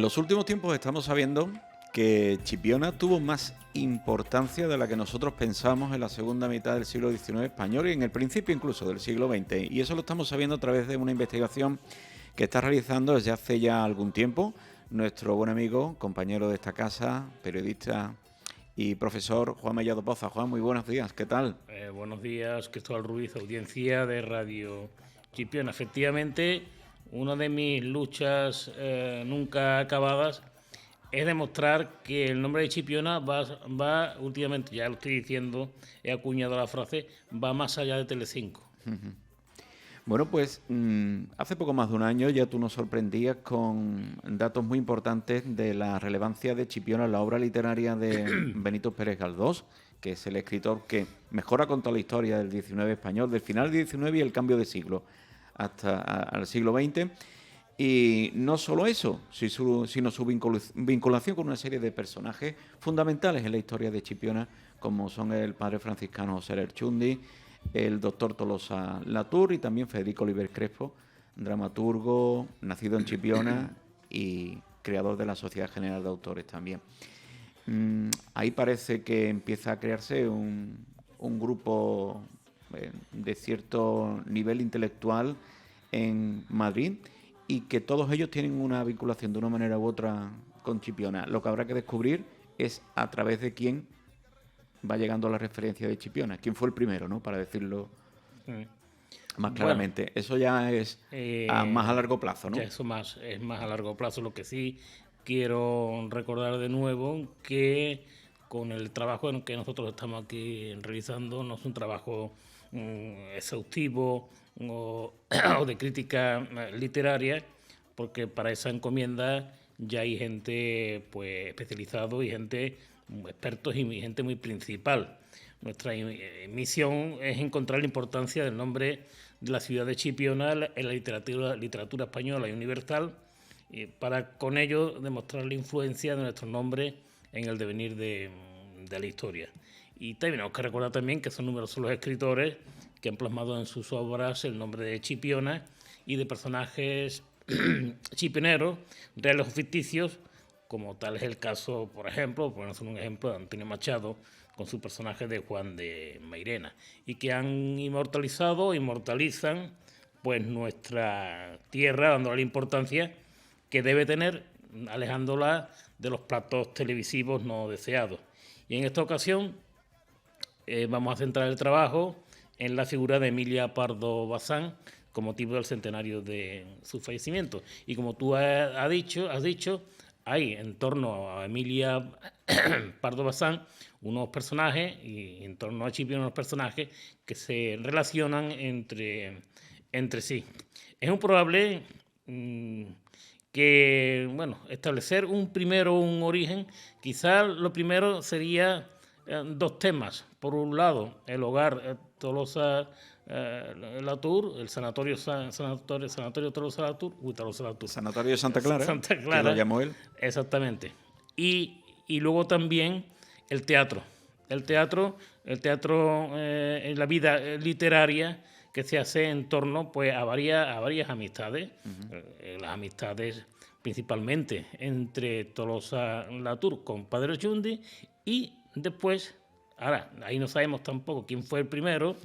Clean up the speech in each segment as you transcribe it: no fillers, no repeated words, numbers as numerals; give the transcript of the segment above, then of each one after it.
los últimos tiempos estamos sabiendo que Chipiona tuvo más importancia de la que nosotros pensamos en la segunda mitad del siglo XIX español y en el principio incluso del siglo XX. Y eso lo estamos sabiendo a través de una investigación que está realizando desde hace ya algún tiempo nuestro buen amigo, compañero de esta casa, periodista y profesor Juan Mellado Poza. Juan, muy buenos días, ¿qué tal? Buenos días, Cristóbal Ruiz, audiencia de Radio Chipiona. Efectivamente, una de mis luchas nunca acabadas es demostrar que el nombre de Chipiona va últimamente, ya lo estoy diciendo, he acuñado la frase, va más allá de Telecinco. Bueno, pues hace poco más de un año ya tú nos sorprendías con datos muy importantes de la relevancia de Chipiona en la obra literaria de Benito Pérez Galdós, que es el escritor que mejor ha contado la historia del XIX español, del final del XIX y el cambio de siglo hasta al siglo XX. Y no solo eso, sino su vinculación con una serie de personajes fundamentales en la historia de Chipiona, como son el padre franciscano José Lerchundi, el doctor Tolosa Latour y también Federico Oliver Crespo, dramaturgo, nacido en Chipiona y creador de la Sociedad General de Autores también. Ahí parece que empieza a crearse un grupo de cierto nivel intelectual en Madrid y que todos ellos tienen una vinculación de una manera u otra con Chipiona. Lo que habrá que descubrir es a través de quién va llegando la referencia de Chipiona. ¿Quién fue el primero, no? Para decirlo más claramente. Bueno, eso ya es más a largo plazo, ¿no? Ya eso es más a largo plazo. Lo que sí quiero recordar de nuevo que con el trabajo en que nosotros estamos aquí realizando no es un trabajo exhaustivo o de crítica literaria, porque para esa encomienda ya hay gente pues especializado y gente expertos y gente muy principal. Nuestra misión es encontrar la importancia del nombre de la ciudad de Chipiona en la literatura española y universal, para con ello demostrar la influencia de nuestro nombre en el devenir de la historia. Y tenemos que recordar también que son numerosos los escritores que han plasmado en sus obras el nombre de Chipiona y de personajes chipioneros, reales o ficticios, como tal es el caso, por ejemplo, por poner un ejemplo, de Antonio Machado, con su personaje de Juan de Mairena, y que han inmortalizan pues nuestra tierra, dándole la importancia que debe tener, alejándola de los platos televisivos no deseados. Y en esta ocasión vamos a centrar el trabajo en la figura de Emilia Pardo Bazán, con motivo del centenario de su fallecimiento. Y como tú has dicho, hay en torno a Emilia Pardo Bazán unos personajes y en torno a Chipiona unos personajes que se relacionan entre sí. Es un probable que, establecer un origen. Quizás lo primero sería dos temas. Por un lado, el hogar Tolosa Latour, el sanatorio Tolosa Latour, Sanatorio de Santa Clara, que lo llamó él. Exactamente. Y luego también el teatro. El teatro en la vida literaria que se hace en torno pues a varias amistades, las amistades principalmente entre Tolosa Latour con Padre Chundi y después, ahora ahí no sabemos tampoco quién fue el primero,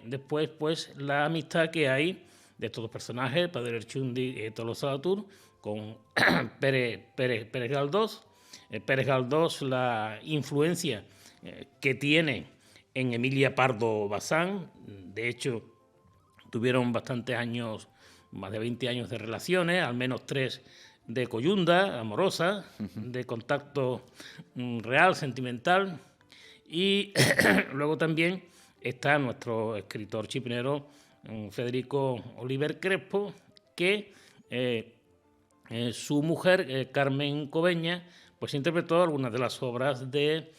después pues la amistad que hay de estos dos personajes, Padre Chundi y Tolosa Latour, con Pérez Galdós. Pérez Galdós, la influencia que tiene en Emilia Pardo Bazán. De hecho, tuvieron bastantes años, más de 20 años de relaciones, al menos 3 de coyunda, amorosa, de contacto real, sentimental. Y luego también está nuestro escritor chipinero, Federico Oliver Crespo, que su mujer, Carmen Cobeña, pues interpretó algunas de las obras de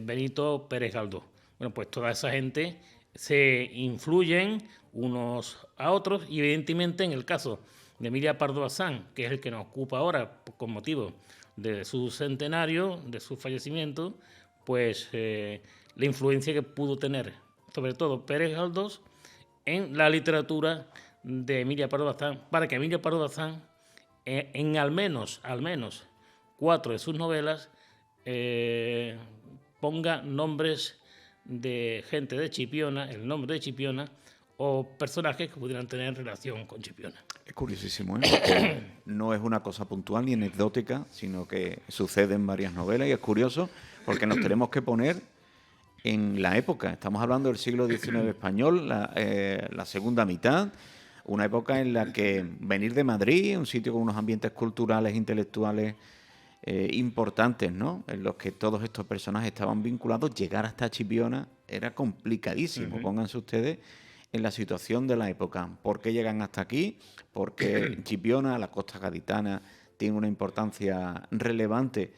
Benito Pérez Galdós. Bueno, pues toda esa gente se influyen unos a otros y evidentemente en el caso de Emilia Pardo Bazán, que es el que nos ocupa ahora con motivo de su centenario, de su fallecimiento, pues la influencia que pudo tener sobre todo Pérez Galdós en la literatura de Emilia Pardo Bazán, para que Emilia Pardo Bazán en al menos 4 de sus novelas ponga nombres de gente de Chipiona, el nombre de Chipiona, o personajes que pudieran tener relación con Chipiona. Es curiosísimo, ¿eh? Porque no es una cosa puntual ni anecdótica, sino que sucede en varias novelas, y es curioso porque nos tenemos que poner en la época. Estamos hablando del siglo XIX español, la segunda mitad, una época en la que venir de Madrid, un sitio con unos ambientes culturales, intelectuales importantes, ¿no?, en los que todos estos personajes estaban vinculados, llegar hasta Chipiona era complicadísimo. Pónganse ustedes en la situación de la época. ¿Por qué llegan hasta aquí? Porque Chipiona, la costa gaditana, tiene una importancia relevante.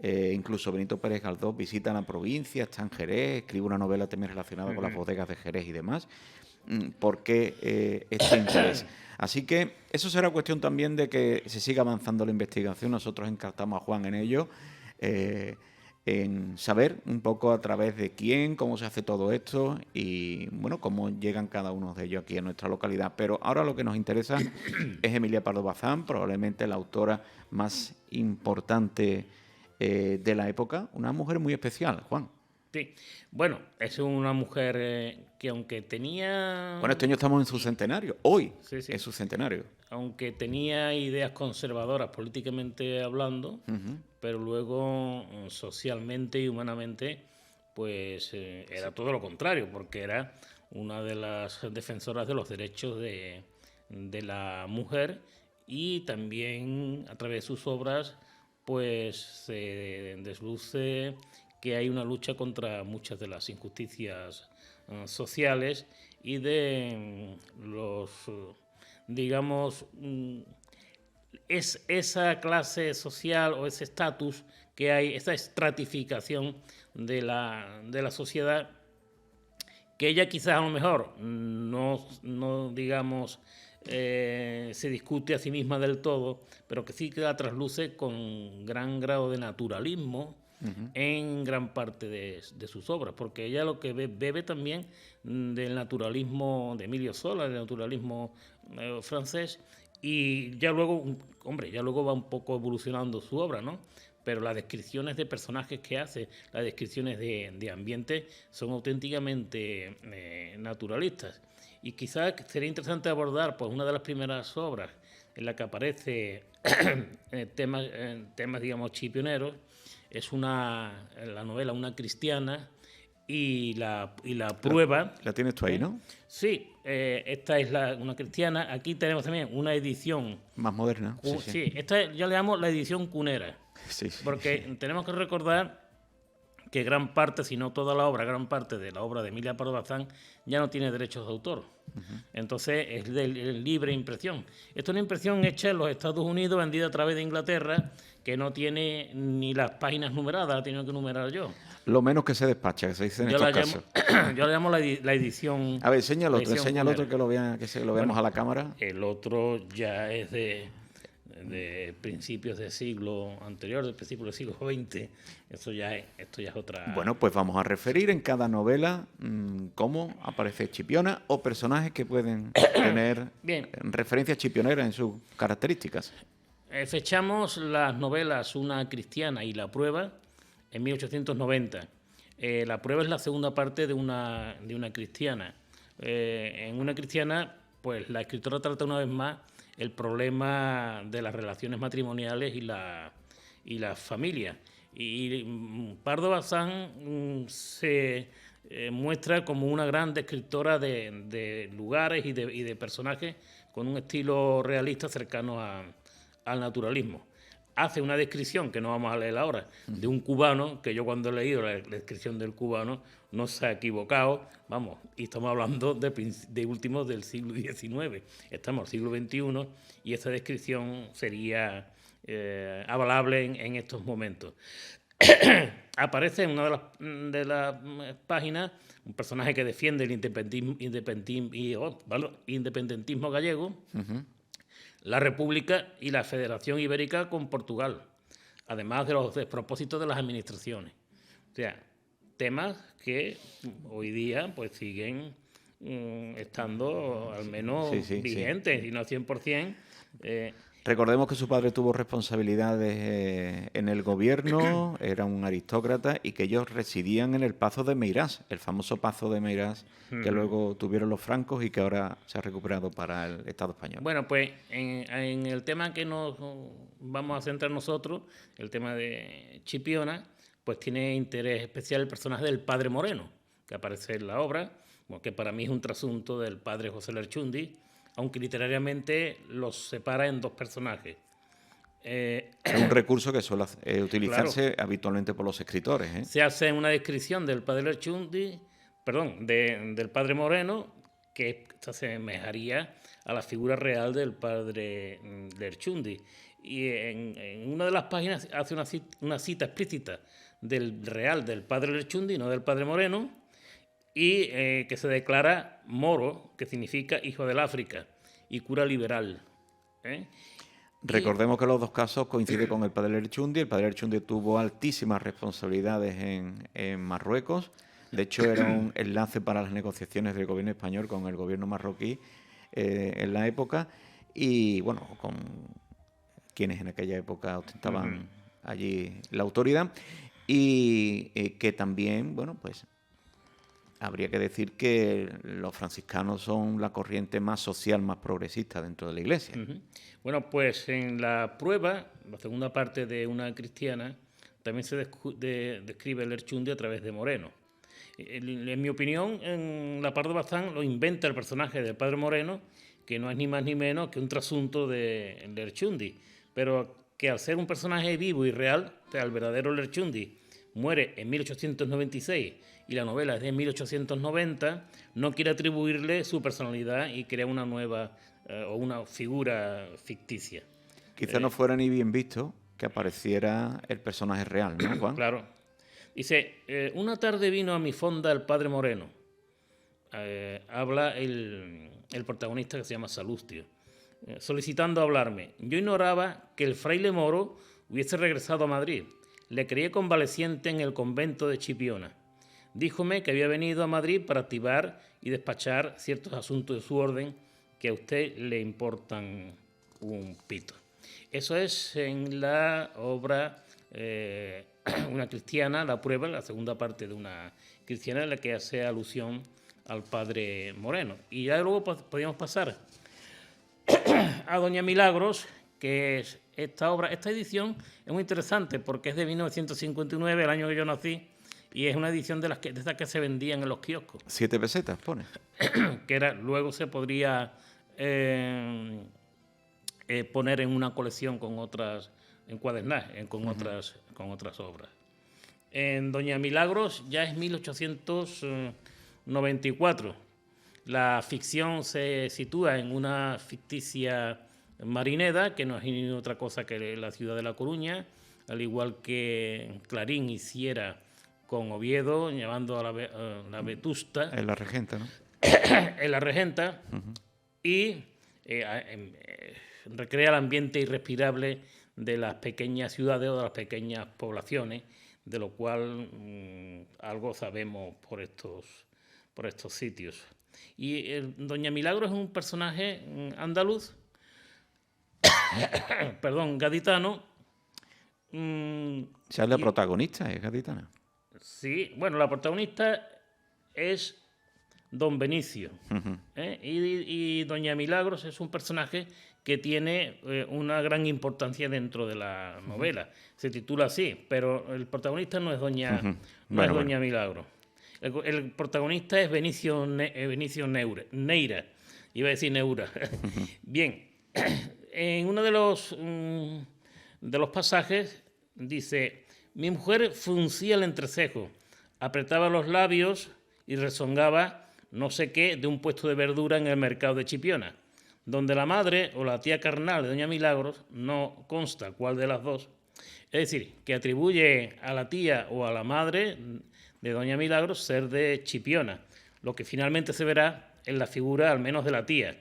Incluso Benito Pérez Galdós visita la provincia, está en Jerez, escribe una novela también relacionada con las bodegas de Jerez y demás. ¿Por qué este interés? Así que eso será cuestión también de que se siga avanzando la investigación. Nosotros encartamos a Juan en ello, en saber un poco a través de quién, cómo se hace todo esto y, bueno, cómo llegan cada uno de ellos aquí a nuestra localidad. Pero ahora lo que nos interesa es Emilia Pardo Bazán, probablemente la autora más importante de la época, una mujer muy especial, Juan. Sí, bueno, es una mujer que aunque tenía... Bueno, este año estamos en su centenario, hoy Sí. es su centenario. Aunque tenía ideas conservadoras políticamente hablando, pero luego socialmente y humanamente, pues era todo lo contrario, porque era una de las defensoras de los derechos de la mujer, y también a través de sus obras pues se desluce que hay una lucha contra muchas de las injusticias sociales y de los, digamos, es esa clase social o ese estatus que hay, esa estratificación de la sociedad, que ella quizás a lo mejor no digamos, se discute a sí misma del todo, pero que sí que la trasluce con gran grado de naturalismo en gran parte de sus obras, porque ella lo que bebe también del naturalismo de Emilio Zola, del naturalismo francés, y ya luego, ya luego va un poco evolucionando su obra, ¿no? Pero las descripciones de personajes que hace, las descripciones de ambiente son auténticamente naturalistas. Y quizás sería interesante abordar pues una de las primeras obras en la que aparece temas, digamos, chipioneros. Es la novela Una cristiana y la prueba. La tienes tú ahí, ¿no? Sí, esta es una cristiana. Aquí tenemos también una edición más moderna. Sí, esta ya le damos la edición cunera. Sí. Porque tenemos que recordar que gran parte, si no toda la obra, gran parte de la obra de Emilia Pardo Bazán ya no tiene derechos de autor. Entonces es de libre impresión. Esto es una impresión hecha en los Estados Unidos, vendida a través de Inglaterra, que no tiene ni las páginas numeradas, la he tenido que numerar yo. Lo menos que se despacha, que se dice en estos casos. Yo la llamo la edición. A ver, enseña el otro que lo vean, que lo veamos a la cámara. El otro ya es de principios del siglo anterior, de principios del siglo XX. Esto ya es otra... Bueno, pues vamos a referir en cada novela cómo aparece Chipiona o personajes que pueden tener referencias chipioneras en sus características. Fechamos las novelas Una cristiana y La prueba en 1890. La prueba es la segunda parte de una cristiana. En Una cristiana, pues la escritora trata una vez más el problema de las relaciones matrimoniales y la familia. Y Pardo Bazán se muestra como una gran descriptora de lugares y de personajes con un estilo realista cercano al naturalismo. Hace una descripción, que no vamos a leer ahora, de un cubano, que yo cuando he leído la descripción del cubano no se ha equivocado, vamos, y estamos hablando de últimos del siglo XIX, estamos en el siglo XXI, y esta descripción sería avalable en estos momentos. Aparece en una de las páginas un personaje que defiende el independentismo gallego, la República y la Federación Ibérica con Portugal, además de los despropósitos de las administraciones. O sea, temas que hoy día pues siguen estando al menos vigentes, y no 100%. Recordemos que su padre tuvo responsabilidades en el gobierno, era un aristócrata y que ellos residían en el Pazo de Meirás, el famoso Pazo de Meirás que luego tuvieron los francos y que ahora se ha recuperado para el Estado español. Bueno, pues en el tema que nos vamos a centrar nosotros, el tema de Chipiona, pues tiene interés especial el personaje del padre Moreno, que aparece en la obra, bueno, que para mí es un trasunto del padre José Lerchundi, aunque literariamente los separa en dos personajes. Es un recurso que suele utilizarse Claro. habitualmente por los escritores, ¿eh? Se hace una descripción del padre Lerchundi, perdón, del padre Moreno, que se asemejaría a la figura real del padre Lerchundi. Y en una de las páginas hace una cita explícita del real del padre Lerchundi, no del padre Moreno, y que se declara moro, que significa hijo del África, y cura liberal. Recordemos que los dos casos coinciden con el padre Lerchundi. El padre Lerchundi tuvo altísimas responsabilidades en Marruecos. De hecho, era un enlace para las negociaciones del gobierno español con el gobierno marroquí en la época. Y bueno, con quienes en aquella época ostentaban allí la autoridad. Y que también, bueno, pues habría que decir que los franciscanos son la corriente más social, más progresista dentro de la Iglesia. Bueno, pues en la prueba, la segunda parte de Una cristiana, también se describe el Lerchundi a través de Moreno. En mi opinión, en La Pardo Bazán lo inventa el personaje del padre Moreno, que no es ni más ni menos que un trasunto de Lerchundi, pero que al ser un personaje vivo y real, o sea, el verdadero Lerchundi muere en 1896 y la novela es de 1890, no quiere atribuirle su personalidad y crea una nueva o una figura ficticia. Quizá no fuera ni bien visto que apareciera el personaje real, ¿no, Juan? Claro. Dice, una tarde vino a mi fonda el padre Moreno. Habla el protagonista, que se llama Salustio, solicitando hablarme. Yo ignoraba que el fraile moro hubiese regresado a Madrid. Le creí convaleciente en el convento de Chipiona. Díjome que había venido a Madrid para activar y despachar ciertos asuntos de su orden que a usted le importan un pito. Eso es en la obra Una cristiana, la prueba, la segunda parte de Una cristiana, en la que hace alusión al padre Moreno. Y ya luego podríamos pasar a Doña Milagros, que es esta obra. Esta edición es muy interesante porque es de 1959, el año que yo nací, y es una edición de estas que se vendían en los kioscos. 7 pesetas, pone. Que luego se podría poner en una colección con otras, encuadernar con otras obras. En Doña Milagros ya es 1894. La ficción se sitúa en una ficticia Marineda, que no es ni otra cosa que la ciudad de La Coruña, al igual que Clarín hiciera con Oviedo, llevando a la Vetusta. En la Regenta, ¿no? En la Regenta, y recrea el ambiente irrespirable de las pequeñas ciudades o de las pequeñas poblaciones, de lo cual algo sabemos por estos sitios. Y Doña Milagro es un personaje andaluz, perdón, gaditano. ¿Es la protagonista? ¿Es gaditana? Sí, bueno, la protagonista es Don Benicio. Y Doña Milagros es un personaje que tiene una gran importancia dentro de la novela. Se titula así, pero el protagonista no es Doña Milagros. El protagonista es Benicio Neira. Iba a decir Neura. Bien, en uno de los pasajes dice: mi mujer fruncía el entrecejo, apretaba los labios y rezongaba no sé qué de un puesto de verdura en el mercado de Chipiona, donde la madre o la tía carnal de Doña Milagros, no consta cuál de las dos, es decir, que atribuye a la tía o a la madre de Doña Milagros ser de Chipiona, lo que finalmente se verá en la figura al menos de la tía.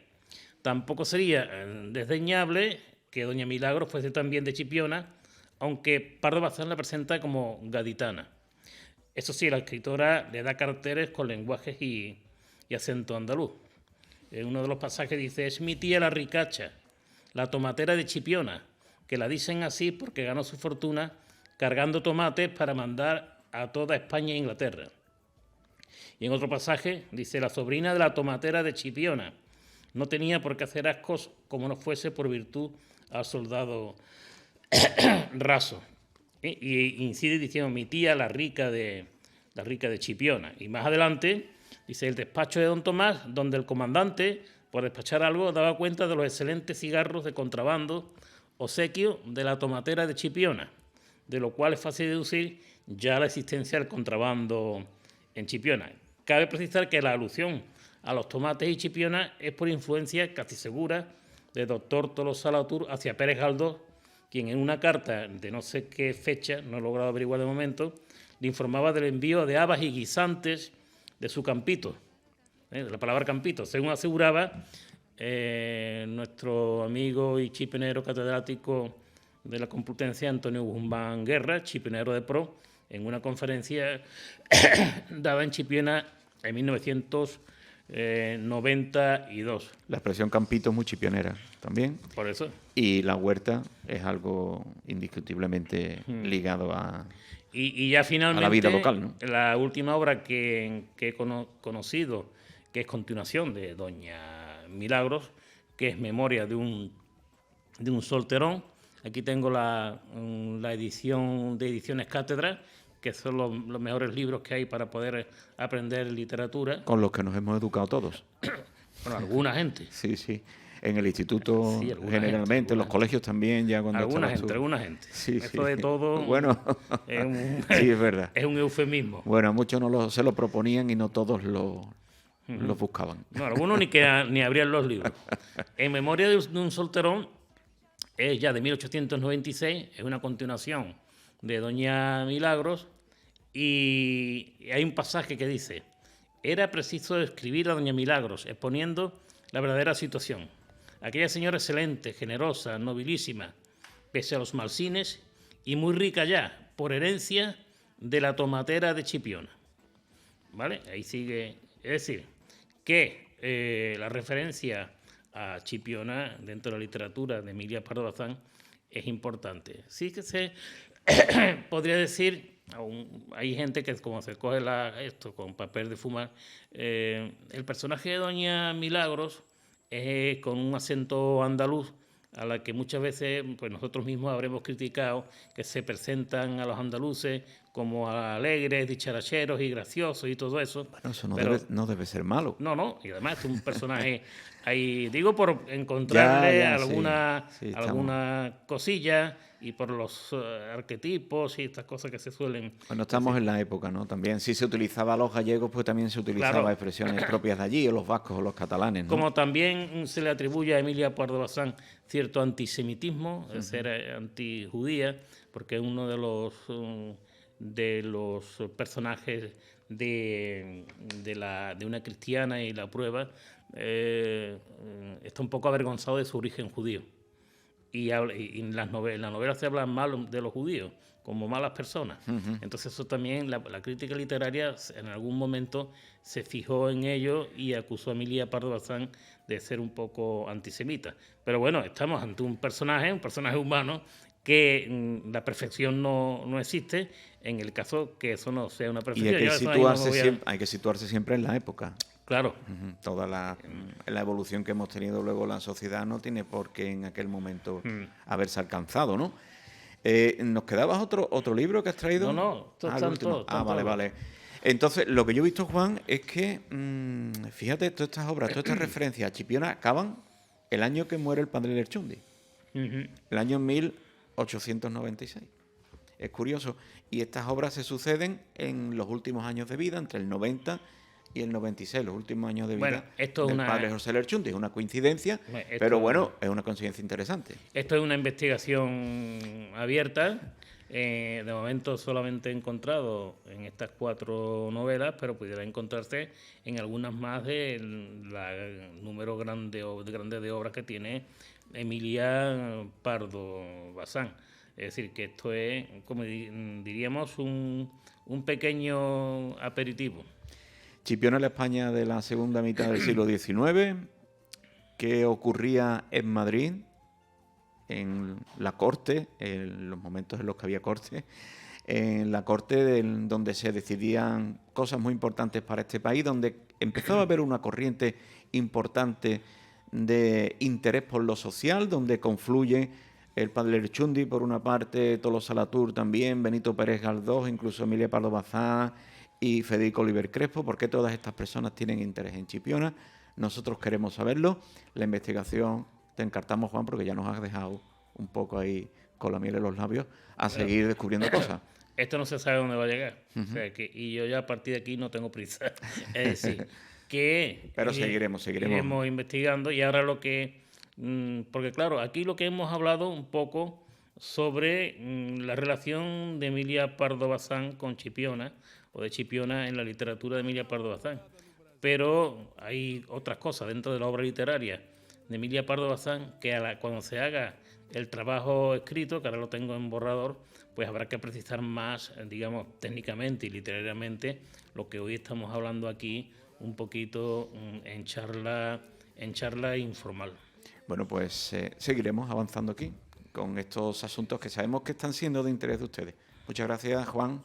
Tampoco sería desdeñable que Doña Milagros fuese también de Chipiona, aunque Pardo Bazán la presenta como gaditana. Eso sí, la escritora le da caracteres con lenguajes y acento andaluz. En uno de los pasajes dice: es mi tía la ricacha, la tomatera de Chipiona, que la dicen así porque ganó su fortuna cargando tomates para mandar a toda España e Inglaterra. Y en otro pasaje dice, la sobrina de la tomatera de Chipiona no tenía por qué hacer ascos como no fuese por virtud al soldado raso. Y incide diciendo, mi tía, la rica de Chipiona. Y más adelante dice, el despacho de don Tomás, donde el comandante, por despachar algo, daba cuenta de los excelentes cigarros de contrabando obsequio de la tomatera de Chipiona, de lo cual es fácil deducir ya la existencia del contrabando en Chipiona. Cabe precisar que la alusión a los tomates y Chipiona es por influencia casi segura del doctor Tolosa Latour hacia Pérez Galdós, quien en una carta de no sé qué fecha, no he logrado averiguar de momento, le informaba del envío de habas y guisantes de su campito, de la palabra campito, según aseguraba nuestro amigo y chipionero catedrático de la Complutense, Antonio Guzmán Guerra, chipionero de pro, en una conferencia dada en Chipiona en 1992. La expresión campito es muy chipionera también. Por eso. Y la huerta es algo indiscutiblemente ligado a... Y ya finalmente, a la vida local, ¿no? La última obra que he conocido, que es continuación de Doña Milagros, que es Memoria de un solterón. Aquí tengo la edición de Ediciones Cátedra, que son los mejores libros que hay para poder aprender literatura. Con los que nos hemos educado todos. Bueno, alguna gente. Sí, sí. En el instituto sí, generalmente, en los colegios también, ya cuando alguna gente. Sí, Eso de todo bueno, sí, es verdad. Es un eufemismo. Bueno, a muchos se lo proponían y no todos lo buscaban. No, algunos ni abrían los libros. En Memoria de un solterón es ya de 1896, es una continuación de Doña Milagros, y hay un pasaje que dice, era preciso escribir a Doña Milagros exponiendo la verdadera situación. Aquella señora excelente, generosa, nobilísima, pese a los malsines, y muy rica ya, por herencia de la tomatera de Chipiona. ¿Vale? Ahí sigue. Es decir, que la referencia a Chipiona dentro de la literatura de Emilia Pardo Bazán es importante. Sí que se podría decir, hay gente que como se coge esto con papel de fumar, el personaje de Doña Milagros es con un acento andaluz, a la que muchas veces pues nosotros mismos habremos criticado, que se presentan a los andaluces como alegres, dicharacheros y graciosos y todo eso. Bueno, eso no debe ser malo. No, y además es un personaje ahí, digo, por encontrarle alguna cosilla y por los arquetipos y estas cosas que se suelen... Bueno, estamos en la época, ¿no? También si se utilizaba a los gallegos, pues también se utilizaba expresiones propias de allí, o los vascos o los catalanes, ¿no? Como también se le atribuye a Emilia Pardo Bazán cierto antisemitismo, ser antijudía, porque es uno de los personajes de una cristiana y la prueba está un poco avergonzado de su origen judío. Y en la novela se habla mal de los judíos como malas personas. Entonces eso también, la crítica literaria en algún momento se fijó en ello y acusó a Emilia Pardo Bazán de ser un poco antisemita. Pero bueno, estamos ante un personaje humano, que la perfección no existe, en el caso que eso no sea una perfección. Y hay que situarse siempre en la época. Claro. Toda la evolución que hemos tenido luego la sociedad no tiene por qué en aquel momento haberse alcanzado, ¿no? ¿Nos quedaba otro libro que has traído? No, todo. Vale. Entonces, lo que yo he visto, Juan, es que, fíjate, todas estas obras, todas estas referencias a Chipiona acaban el año que muere el padre Lerchundi, el año 1896. Es curioso. Y estas obras se suceden en los últimos años de vida, entre el 90 y el 96, los últimos años de vida del padre José Lerchundi. Es una coincidencia, pero bueno, es una coincidencia interesante. Esto es una investigación abierta. De momento solamente he encontrado en estas 4 novelas, pero pudiera encontrarse en algunas más del número grande de obras que tiene Emilia Pardo Bazán. Es decir, que esto es, como diríamos, un pequeño aperitivo. Chipiona es la España de la segunda mitad del siglo XIX. ¿Qué ocurría en Madrid en la corte, en los momentos en los que había corte, en la corte donde se decidían cosas muy importantes para este país, donde empezó a haber una corriente importante de interés por lo social, donde confluye el padre Lerchundi por una parte, Tolo Salatour también, Benito Pérez Galdós, incluso Emilia Pardo Bazán y Federico Oliver Crespo. ¿Por qué todas estas personas tienen interés en Chipiona? Nosotros queremos saberlo. La investigación, te encartamos, Juan, porque ya nos has dejado un poco ahí con la miel en los labios, a seguir descubriendo cosas. Esto no se sabe dónde va a llegar. O sea, y yo ya a partir de aquí no tengo prisa. Es decir, que Pero seguiremos. iremos investigando y ahora lo que... porque claro, aquí lo que hemos hablado un poco sobre la relación de Emilia Pardo Bazán con Chipiona, o de Chipiona en la literatura de Emilia Pardo Bazán. Pero hay otras cosas dentro de la obra literaria de Emilia Pardo Bazán que cuando se haga el trabajo escrito, que ahora lo tengo en borrador, pues habrá que precisar más, digamos, técnicamente y literariamente lo que hoy estamos hablando aquí un poquito en charla informal. Bueno, pues seguiremos avanzando aquí con estos asuntos que sabemos que están siendo de interés de ustedes. Muchas gracias, Juan.